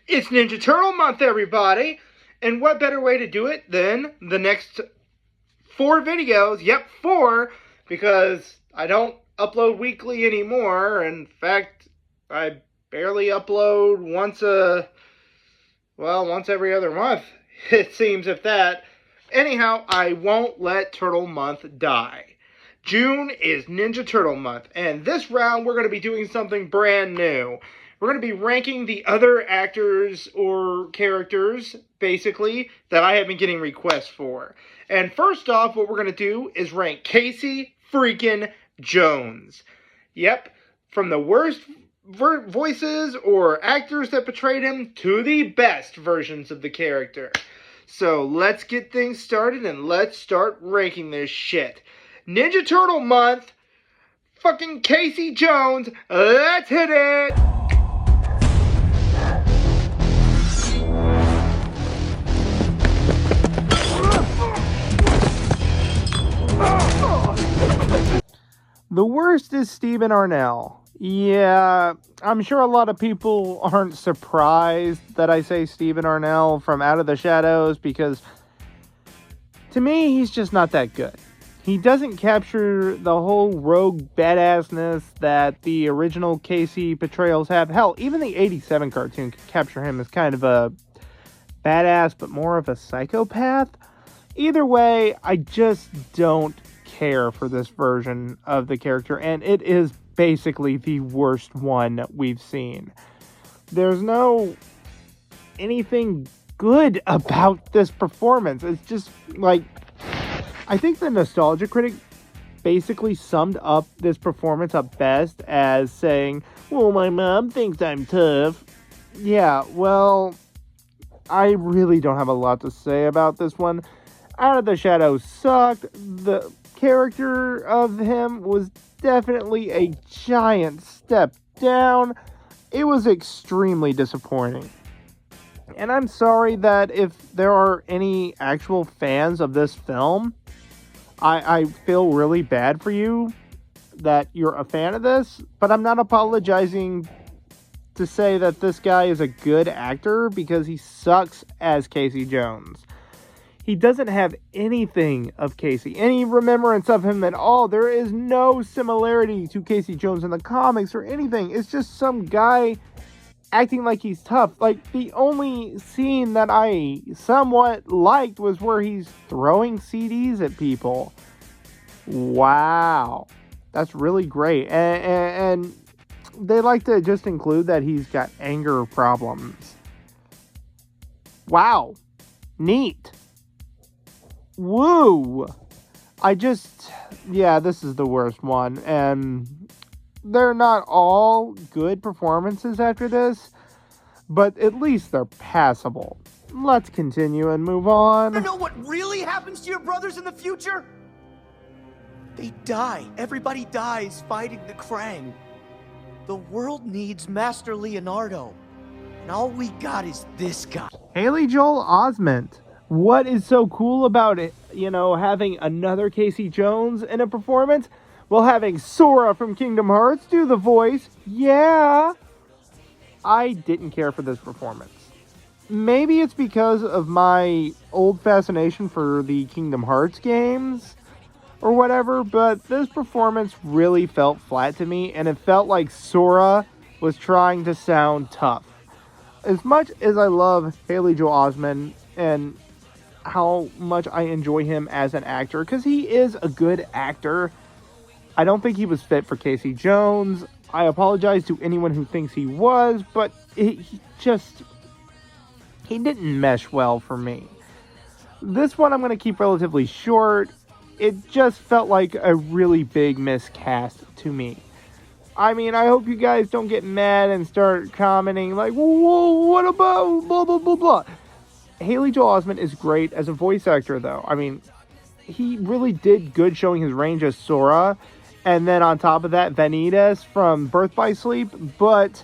It's Ninja Turtle month, everybody! And what better way to do it than the next 4 videos? Yep, 4, because I don't upload weekly anymore. In fact, I barely upload once every other month, it seems, if that. Anyhow, I won't let Turtle Month die. June is Ninja Turtle Month, and this round we're going to be doing something brand new. We're going to be ranking the other actors or characters, basically, that I have been getting requests for. And first off, what we're going to do is rank Casey freaking Jones. Yep, from the worst voices or actors that portrayed him to the best versions of the character. So let's get things started and let's start ranking this shit. Ninja Turtle Month, fucking Casey Jones, let's hit it! The worst is Stephen Arnell. Yeah, I'm sure a lot of people aren't surprised that I say Stephen Arnell from Out of the Shadows, because to me, he's just not that good. He doesn't capture the whole rogue badassness that the original Casey portrayals have. Hell, even the 87 cartoon could capture him as kind of a badass, but more of a psychopath. Either way, I just don't care for this version of the character, and it is basically the worst one we've seen. There's no anything good about this performance. It's just like, I think the Nostalgia Critic basically summed up this performance up best as saying, well, my mom thinks I'm tough. Yeah, well, I really don't have a lot to say about this one. Out of the Shadows sucked. The character of him was definitely a giant step down. It was extremely disappointing. And I'm sorry that if there are any actual fans of this film, I feel really bad for you that you're a fan of this, but I'm not apologizing to say that this guy is a good actor, because he sucks as Casey Jones. He doesn't have anything of Casey, any remembrance of him at all. There is no similarity to Casey Jones in the comics or anything. It's just some guy acting like he's tough. Like, the only scene that I somewhat liked was where he's throwing CDs at people. Wow. That's really great. And they like to just include that he's got anger problems. Wow. Neat. Woo! This is the worst one, and they're not all good performances after this, but at least they're passable. Let's continue and move on. You know what really happens to your brothers in the future? They die. Everybody dies fighting the Krang. The world needs Master Leonardo, and all we got is this guy. Haley Joel Osment. What is so cool about it, having another Casey Jones in a performance? Well, having Sora from Kingdom Hearts do the voice, yeah. I didn't care for this performance. Maybe it's because of my old fascination for the Kingdom Hearts games or whatever, but this performance really felt flat to me, and it felt like Sora was trying to sound tough. As much as I love Haley Joel Osment and how much I enjoy him as an actor, because he is a good actor, I don't think he was fit for Casey Jones. I apologize to anyone who thinks he was, but he didn't mesh well for me. This one I'm going to keep relatively short. It just felt like a really big miscast to me. I mean, I hope you guys don't get mad and start commenting like, whoa, what about blah, blah, blah, blah. Haley Joel Osment is great as a voice actor, though. I mean, he really did good showing his range as Sora. And then on top of that, Vanitas from Birth by Sleep. But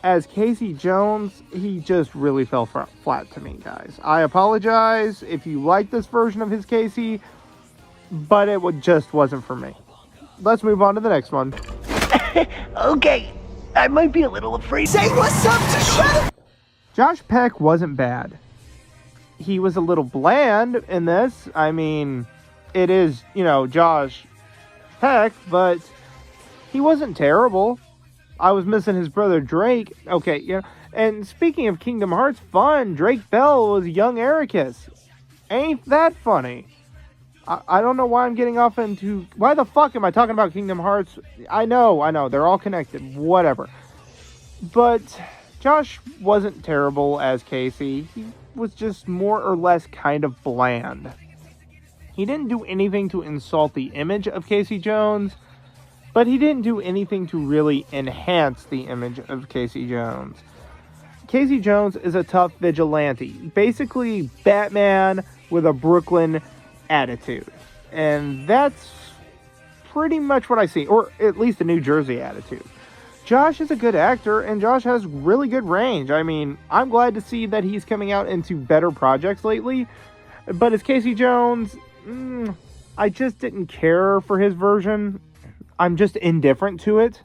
as Casey Jones, he just really fell flat to me, guys. I apologize if you like this version of his Casey, but it just wasn't for me. Let's move on to the next one. Okay, I might be a little afraid. Say what's up to shut up! Josh Peck wasn't bad. He was a little bland in this. I mean, it is, Josh Peck, but he wasn't terrible. I was missing his brother Drake. Okay, and speaking of Kingdom Hearts fun, Drake Bell was young Ericus. Ain't that funny? I don't know why I'm getting off into... Why the fuck am I talking about Kingdom Hearts? I know, they're all connected, whatever. But Josh wasn't terrible as Casey. He was just more or less kind of bland. He didn't do anything to insult the image of Casey Jones, but he didn't do anything to really enhance the image of Casey Jones. Casey Jones is a tough vigilante, basically Batman with a Brooklyn attitude, and that's pretty much what I see, or at least a New Jersey attitude. Josh is a good actor, and Josh has really good range. I mean, I'm glad to see that he's coming out into better projects lately, but as Casey Jones, I just didn't care for his version. I'm just indifferent to it.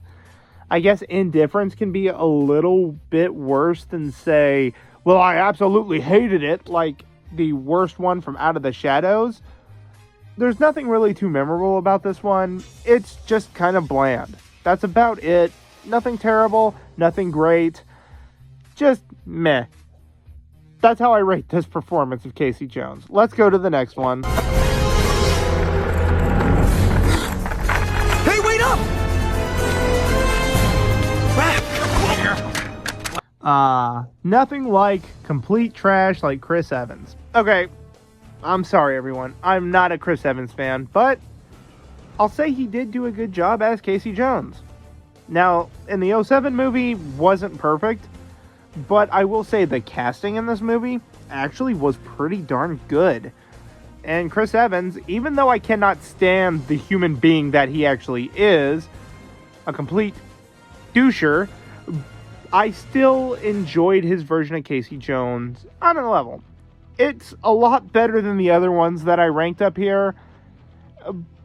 I guess indifference can be a little bit worse than say, well, I absolutely hated it, like the worst one from Out of the Shadows. There's nothing really too memorable about this one. It's just kind of bland. That's about it. Nothing terrible, nothing great, just meh. That's how I rate this performance of Casey Jones. Let's go to the next one. Hey, wait up! Nothing like complete trash like Chris Evans. Okay, I'm sorry everyone. I'm not a Chris Evans fan, but I'll say he did do a good job as Casey Jones. Now, in the 2007 movie, wasn't perfect, but I will say the casting in this movie actually was pretty darn good. And Chris Evans, even though I cannot stand the human being that he actually is, a complete doucher, I still enjoyed his version of Casey Jones on a level. It's a lot better than the other ones that I ranked up here,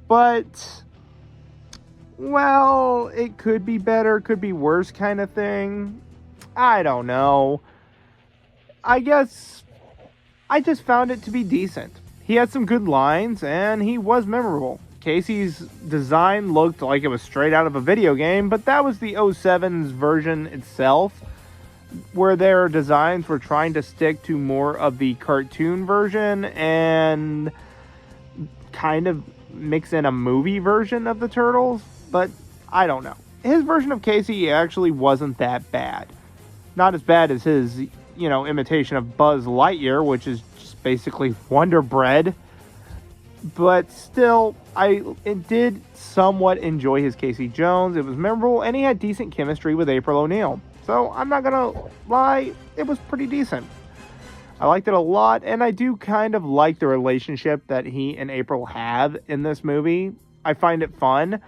but... well, it could be better, could be worse kind of thing. I don't know. I guess I just found it to be decent. He had some good lines, and he was memorable. Casey's design looked like it was straight out of a video game, but that was the 07's version itself, where their designs were trying to stick to more of the cartoon version and kind of mix in a movie version of the Turtles. But I don't know. His version of Casey actually wasn't that bad. Not as bad as his, imitation of Buzz Lightyear, which is just basically Wonder Bread. But still, I did somewhat enjoy his Casey Jones. It was memorable, and he had decent chemistry with April O'Neil. So I'm not gonna lie, it was pretty decent. I liked it a lot, and I do kind of like the relationship that he and April have in this movie. I find it fun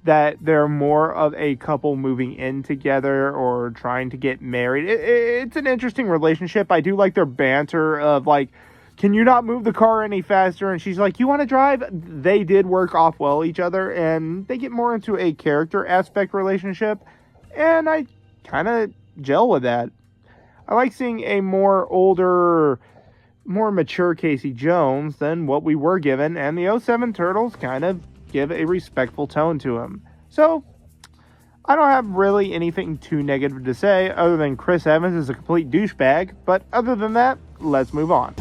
that they're more of a couple moving in together or trying to get married. It's an interesting relationship. I do like their banter of like, can you not move the car any faster? And she's like, you want to drive? They did work off well each other, and they get more into a character aspect relationship, and I kind of gel with that. I like seeing a more older, more mature Casey Jones than what we were given, and the 07 Turtles kind of give a respectful tone to him. So, I don't have really anything too negative to say, other than Chris Evans is a complete douchebag, but other than that, let's move on.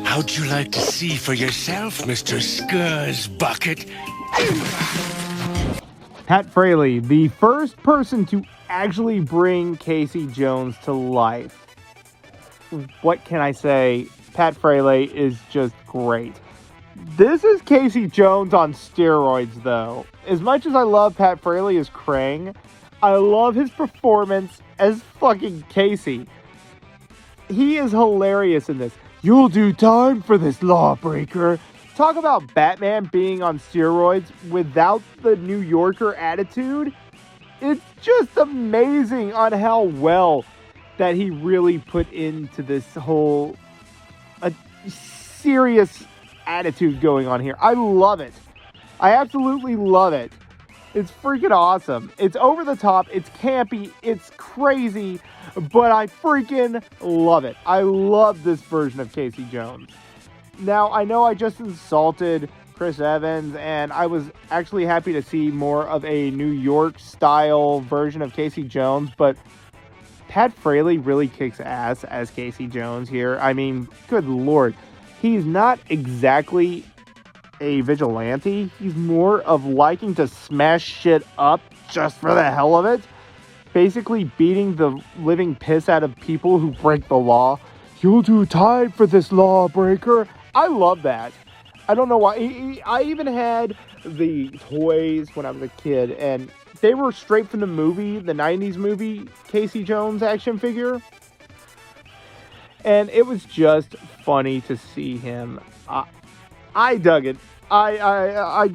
How'd you like to see for yourself, Mr. Scuzz Bucket? Pat Fraley, the first person to actually bring Casey Jones to life. What can I say? Pat Fraley is just great. This is Casey Jones on steroids, though. As much as I love Pat Fraley as Krang, I love his performance as fucking Casey. He is hilarious in this. You'll do time for this, lawbreaker. Talk about Batman being on steroids without the New Yorker attitude. It's just amazing on how well that he really put into this whole serious attitude going on here. I love it. I absolutely love it. It's freaking awesome. It's over the top. It's campy. It's crazy. but I freaking love it. I love this version of Casey Jones. Now, I know I just insulted Chris Evans, and I was actually happy to see more of a New York-style version of Casey Jones, but Pat Fraley really kicks ass as Casey Jones here. I mean, good lord. He's not exactly a vigilante. He's more of liking to smash shit up just for the hell of it. Basically beating the living piss out of people who break the law. You'll do time for this lawbreaker. I love that. I don't know why. I even had the toys when I was a kid, and they were straight from the movie, the 90s movie, Casey Jones action figure. And it was just funny to see him. I dug it. I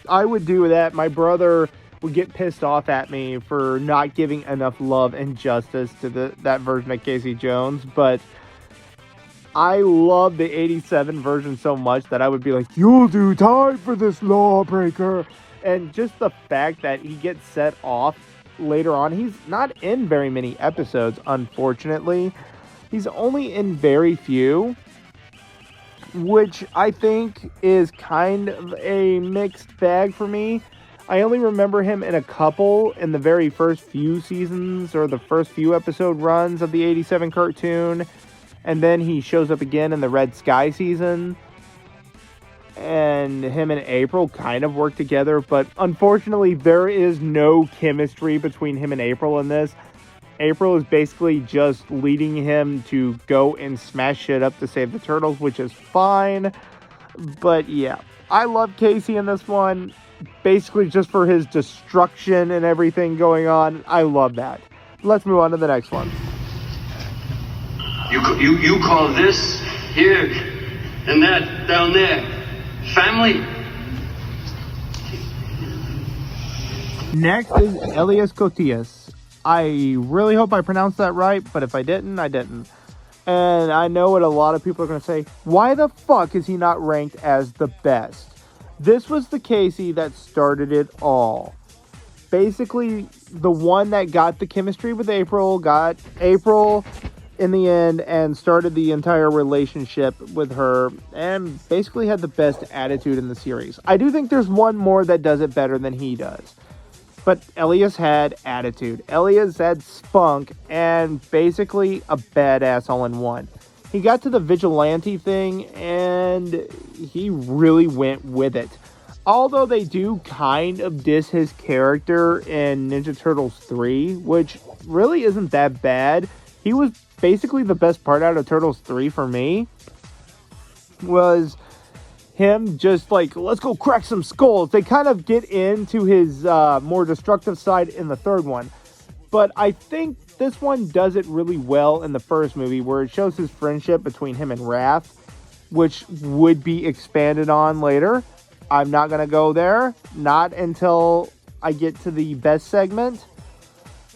would do that. My brother would get pissed off at me for not giving enough love and justice to that version of Casey Jones, but I love the 87 version so much that I would be like, you'll do time for this lawbreaker. And just the fact that he gets set off later on, he's not in very many episodes, unfortunately. He's only in very few, which I think is kind of a mixed bag for me. I only remember him in a couple in the very first few seasons or the first few episode runs of the 87 cartoon. And then he shows up again in the Red Sky season. And him and April kind of work together. But unfortunately, there is no chemistry between him and April in this. April is basically just leading him to go and smash shit up to save the turtles, which is fine. But yeah, I love Casey in this one. Basically just for his destruction and everything going on. I love that. Let's move on to the next one. You call this here and that down there family? Next is Elias Cotillas. I really hope I pronounced that right, but if I didn't, I didn't. And I know what a lot of people are going to say. Why the fuck is he not ranked as the best? This was the Casey that started it all. Basically, the one that got the chemistry with April, got April in the end, and started the entire relationship with her, and basically had the best attitude in the series. I do think there's one more that does it better than he does. But Elias had attitude. Elias had spunk, and basically a badass all in one. He got to the vigilante thing, and he really went with it. Although they do kind of diss his character in Ninja Turtles 3, which really isn't that bad. He was basically the best part out of Turtles 3 for me. Was him just like, let's go crack some skulls. They kind of get into his more destructive side in the third one. But I think this one does it really well in the first movie, where it shows his friendship between him and Raph, which would be expanded on later. I'm not going to go there. Not until I get to the best segment.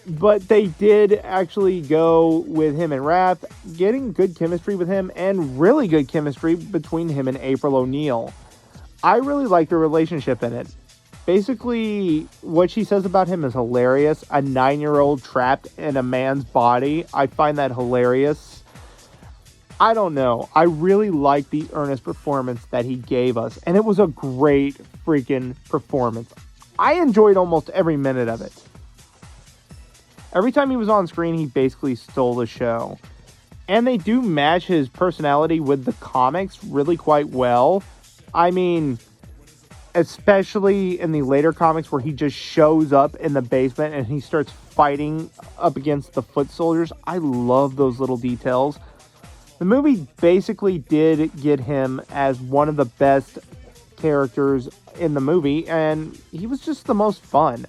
But they did actually go with him and Raph, getting good chemistry with him, and really good chemistry between him and April O'Neil. I really like the relationship in it. Basically, what she says about him is hilarious. A 9-year-old trapped in a man's body. I find that hilarious. I don't know. I really like the earnest performance that he gave us. And it was a great freaking performance. I enjoyed almost every minute of it. Every time he was on screen, he basically stole the show. And they do match his personality with the comics really quite well. I mean, especially in the later comics where he just shows up in the basement and he starts fighting up against the foot soldiers. I love those little details. The movie basically did get him as one of the best characters in the movie, and he was just the most fun.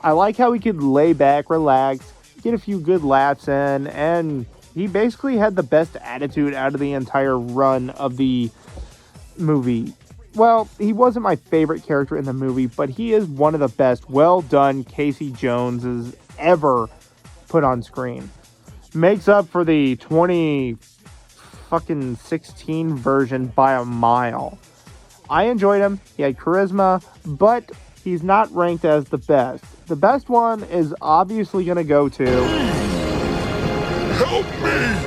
I like how he could lay back, relax, get a few good laughs in, and he basically had the best attitude out of the entire run of the movie. Well, he wasn't my favorite character in the movie, but he is one of the best well done Casey Joneses ever put on screen. Makes up for the 2016 version by a mile. I enjoyed him. He had charisma, but he's not ranked as the best. The best one is obviously going to go to help me!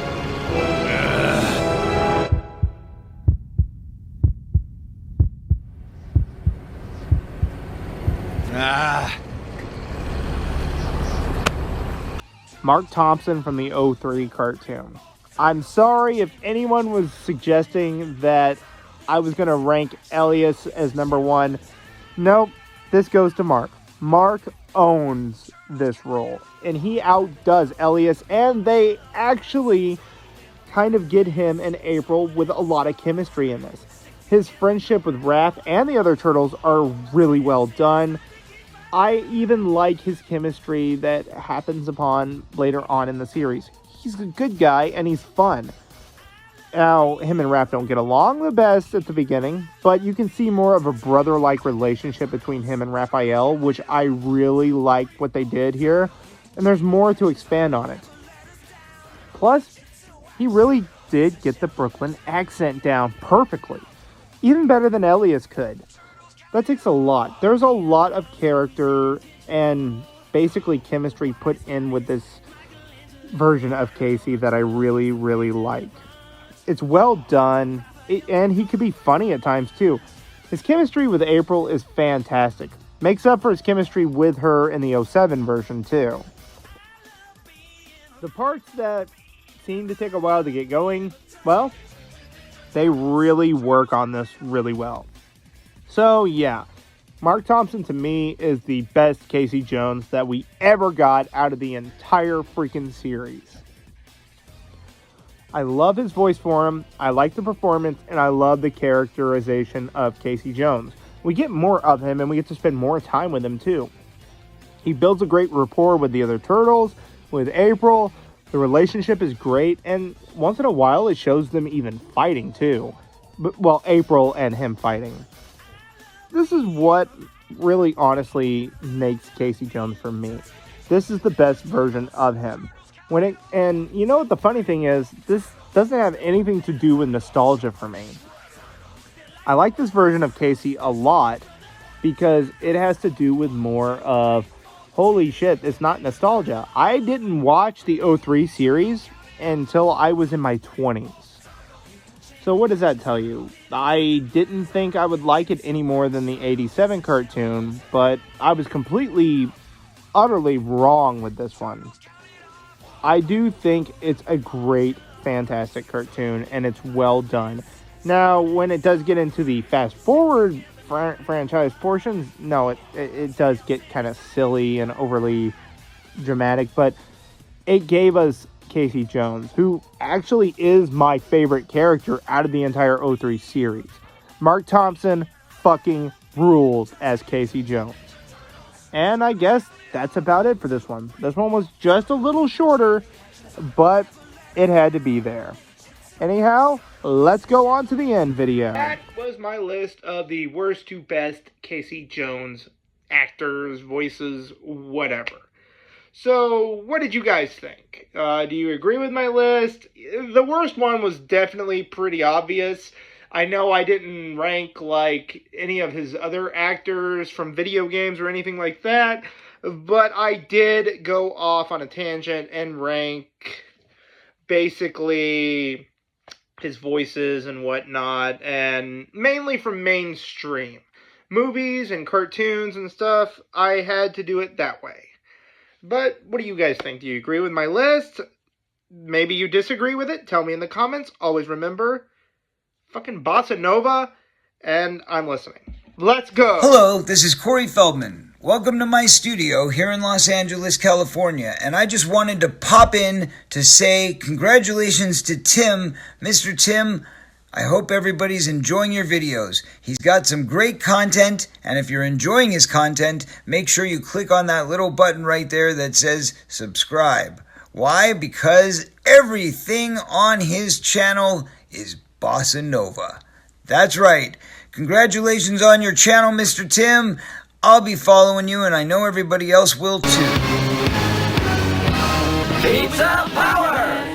Mark Thompson from the 03 cartoon. I'm sorry if anyone was suggesting that I was going to rank Elias as number one. Nope, this goes to Mark. Mark owns this role, and he outdoes Elias, and they actually kind of get him and April with a lot of chemistry in this. His friendship with Raph and the other turtles are really well done. I even like his chemistry that happens upon later on in the series. He's a good guy and he's fun. Now, him and Raph don't get along the best at the beginning, but you can see more of a brother-like relationship between him and Raphael, which I really like what they did here, and there's more to expand on it. Plus, he really did get the Brooklyn accent down perfectly, even better than Elias could. That takes a lot. There's a lot of character and basically chemistry put in with this version of Casey that I really, really like. It's well done, and he could be funny at times too. His chemistry with April is fantastic. Makes up for his chemistry with her in the 07 version too. The parts that seem to take a while to get going, well, they really work on this really well. So yeah, Mark Thompson to me is the best Casey Jones that we ever got out of the entire freaking series. I love his voice for him, I like the performance, and I love the characterization of Casey Jones. We get more of him and we get to spend more time with him too. He builds a great rapport with the other turtles, with April. The relationship is great, and once in a while it shows them even fighting too. Well, April and him fighting. This is what really honestly makes Casey Jones for me. This is the best version of him. And you know what the funny thing is? This doesn't have anything to do with nostalgia for me. I like this version of Casey a lot because it has to do with more of, holy shit, it's not nostalgia. I didn't watch the 03 series until I was in my 20s. So what does that tell you? I didn't think I would like it any more than the 87 cartoon, but I was completely, utterly wrong with this one. I do think it's a great, fantastic cartoon, and it's well done. Now, when it does get into the fast-forward franchise portions, no, it does get kind of silly and overly dramatic, but it gave us Casey Jones, who actually is my favorite character out of the entire 03 series. Mark Thompson fucking rules as Casey Jones. And I guess that's about it for this one. This one was just a little shorter, but it had to be there. Anyhow, let's go on to the end video. That was my list of the worst to best Casey Jones actors, voices, whatever. So, what did you guys think? Do you agree with my list? The worst one was definitely pretty obvious. I know I didn't rank like any of his other actors from video games or anything like that, but I did go off on a tangent and rank basically his voices and whatnot, and mainly from mainstream movies and cartoons and stuff. I had to do it that way. But what do you guys think? Do you agree with my list? Maybe you disagree with it? Tell me in the comments. Always remember, fucking Bossa Nova, and I'm listening. Let's go! Hello, this is Corey Feldman. Welcome to my studio here in Los Angeles, California. And I just wanted to pop in to say congratulations to Tim. Mr. Tim, I hope everybody's enjoying your videos. He's got some great content, and if you're enjoying his content, make sure you click on that little button right there that says subscribe. Why? Because everything on his channel is Bossa Nova. That's right. Congratulations on your channel, Mr. Tim. I'll be following you, and I know everybody else will too. Pizza power!